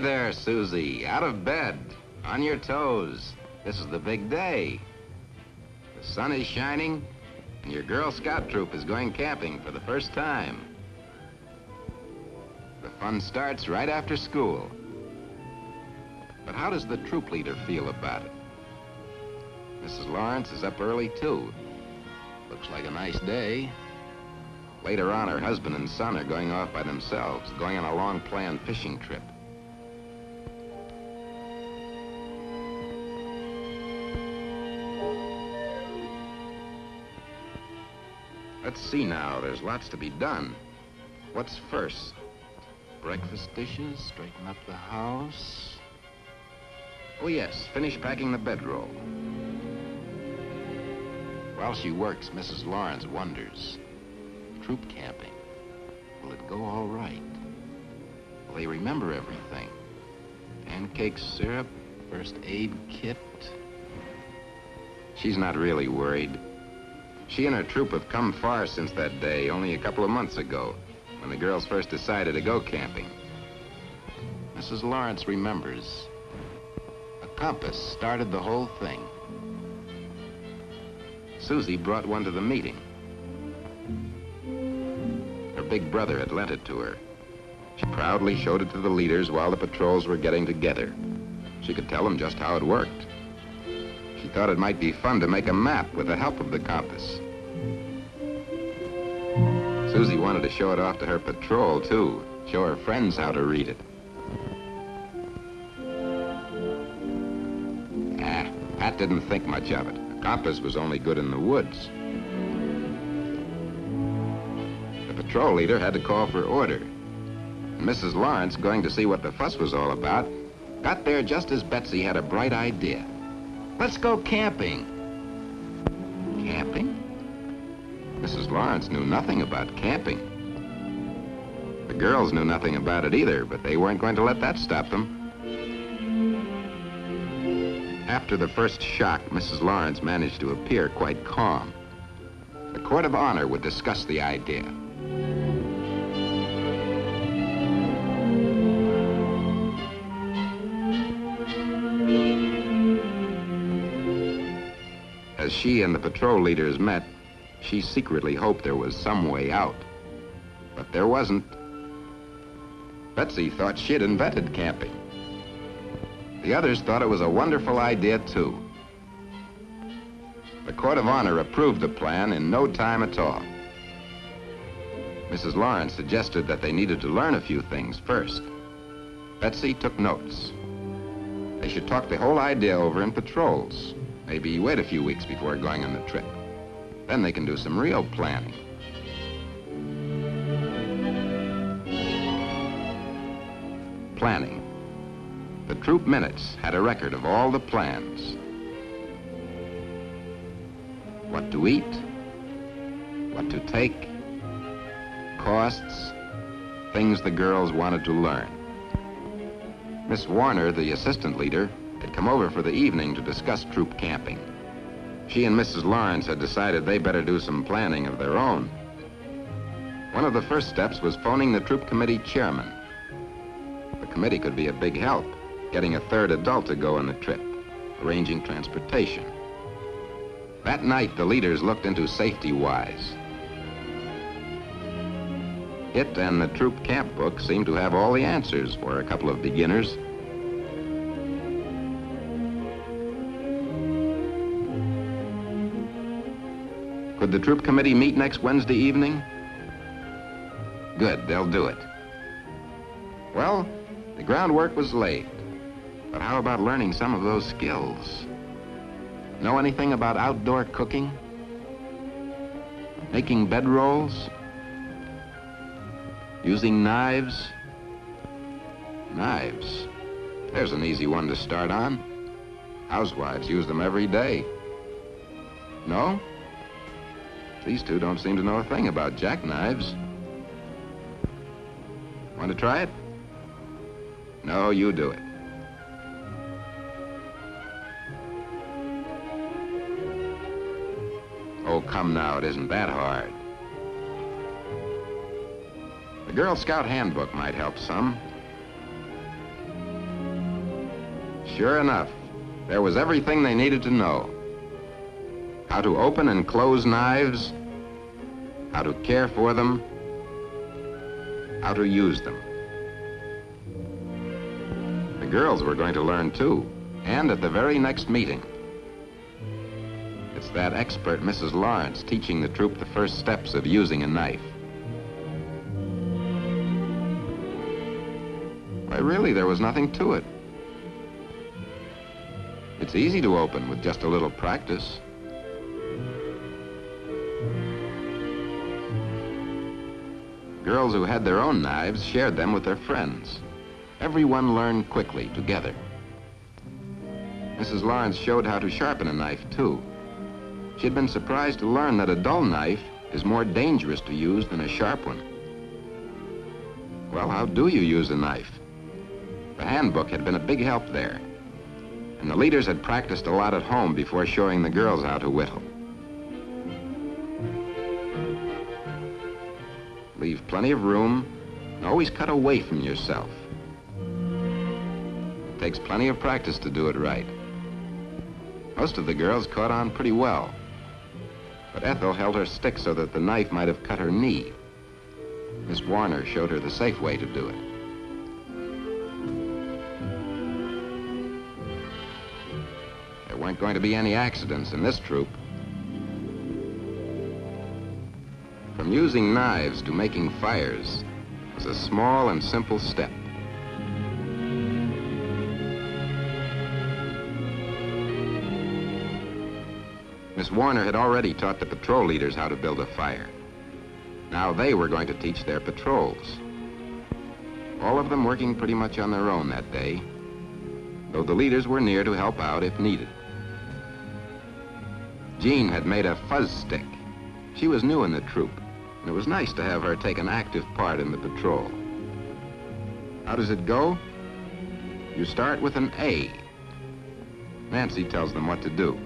there, Susie. Out of bed, on your toes. This is the big day. The sun is shining, and your Girl Scout troop is going camping for the first time. The fun starts right after school. But how does the troop leader feel about it? Mrs. Lawrence is up early, too. Looks like a nice day. Later on, her husband and son are going off by themselves, going on a long-planned fishing trip. Let's see now, there's lots to be done. What's first? Breakfast dishes, straighten up the house. Oh yes, finish packing the bedroll. While she works, Mrs. Lawrence wonders. Troop camping. Will it go all right? Will they remember everything? Pancake syrup, first aid kit. She's not really worried. She and her troop have come far since that day, only a couple of months ago, when the girls first decided to go camping. Mrs. Lawrence remembers. A compass started the whole thing. Susie brought one to the meeting. Her big brother had lent it to her. She proudly showed it to the leaders while the patrols were getting together. She could tell them just how it worked. She thought it might be fun to make a map with the help of the compass. Susie wanted to show it off to her patrol, too. Show her friends how to read it. Pat didn't think much of it. A compass was only good in the woods. The patrol leader had to call for order. And Mrs. Lawrence, going to see what the fuss was all about, got there just as Betsy had a bright idea. Let's go camping. Camping? Mrs. Lawrence knew nothing about camping. The girls knew nothing about it either, but they weren't going to let that stop them. After the first shock, Mrs. Lawrence managed to appear quite calm. The Court of Honor would discuss the idea. As she and the patrol leaders met, she secretly hoped there was some way out. But there wasn't. Betsy thought she'd invented camping. The others thought it was a wonderful idea, too. The Court of Honor approved the plan in no time at all. Mrs. Lawrence suggested that they needed to learn a few things first. Betsy took notes. They should talk the whole idea over in patrols. Maybe wait a few weeks before going on the trip. Then they can do some real planning. Planning. The troop minutes had a record of all the plans. What to eat, what to take, costs, things the girls wanted to learn. Miss Warner, the assistant leader, had come over for the evening to discuss troop camping. She and Mrs. Lawrence had decided they better do some planning of their own. One of the first steps was phoning the troop committee chairman. The committee could be a big help, getting a third adult to go on the trip, arranging transportation. That night, the leaders looked into safety-wise. It and the troop camp book seemed to have all the answers for a couple of beginners. Could the troop committee meet next Wednesday evening? Good, they'll do it. Well, the groundwork was laid. But how about learning some of those skills? Know anything about outdoor cooking? Making bedrolls? Using knives? Knives. There's an easy one to start on. Housewives use them every day. No? These two don't seem to know a thing about jackknives. Want to try it? No, you do it. Oh, come now, it isn't that hard. The Girl Scout handbook might help some. Sure enough, there was everything they needed to know. How to open and close knives, how to care for them, how to use them. The girls were going to learn too, and at the very next meeting. It's that expert Mrs. Lawrence teaching the troop the first steps of using a knife. Why, really, there was nothing to it. It's easy to open with just a little practice. Girls who had their own knives shared them with their friends. Everyone learned quickly together. Mrs. Lawrence showed how to sharpen a knife, too. She had been surprised to learn that a dull knife is more dangerous to use than a sharp one. Well, how do you use a knife? The handbook had been a big help there, and the leaders had practiced a lot at home before showing the girls how to whittle. Leave plenty of room, and always cut away from yourself. It takes plenty of practice to do it right. Most of the girls caught on pretty well, but Ethel held her stick so that the knife might have cut her knee. Miss Warner showed her the safe way to do it. There weren't going to be any accidents in this troop. From using knives to making fires was a small and simple step. Miss Warner had already taught the patrol leaders how to build a fire. Now they were going to teach their patrols. All of them working pretty much on their own that day, though the leaders were near to help out if needed. Jean had made a fuzz stick. She was new in the troop, and it was nice to have her take an active part in the patrol. How does it go? You start with an A. Nancy tells them what to do.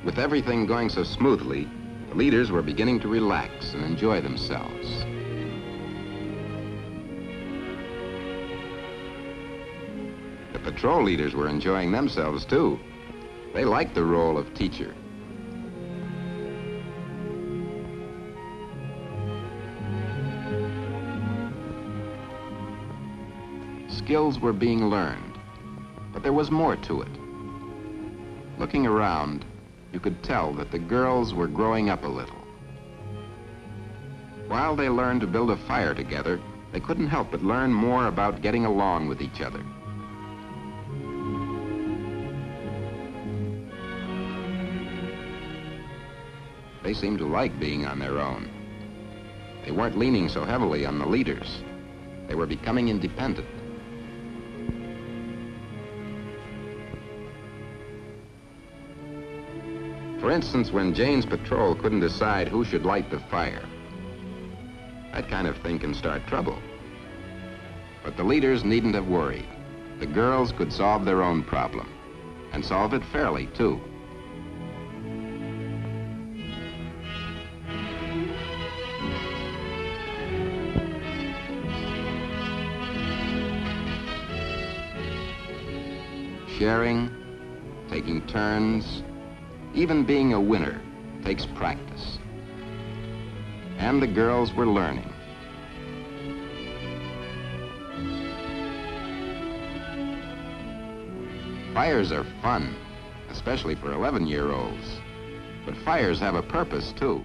With everything going so smoothly, the leaders were beginning to relax and enjoy themselves. The patrol leaders were enjoying themselves too. They liked the role of teacher. Skills were being learned, but there was more to it. Looking around, you could tell that the girls were growing up a little. While they learned to build a fire together, they couldn't help but learn more about getting along with each other. They seemed to like being on their own. They weren't leaning so heavily on the leaders. They were becoming independent. For instance, when Jane's patrol couldn't decide who should light the fire, that kind of thing can start trouble. But the leaders needn't have worried. The girls could solve their own problem, and solve it fairly, too. Sharing, taking turns, even being a winner takes practice. And the girls were learning. Fires are fun, especially for 11-year-olds. But fires have a purpose, too.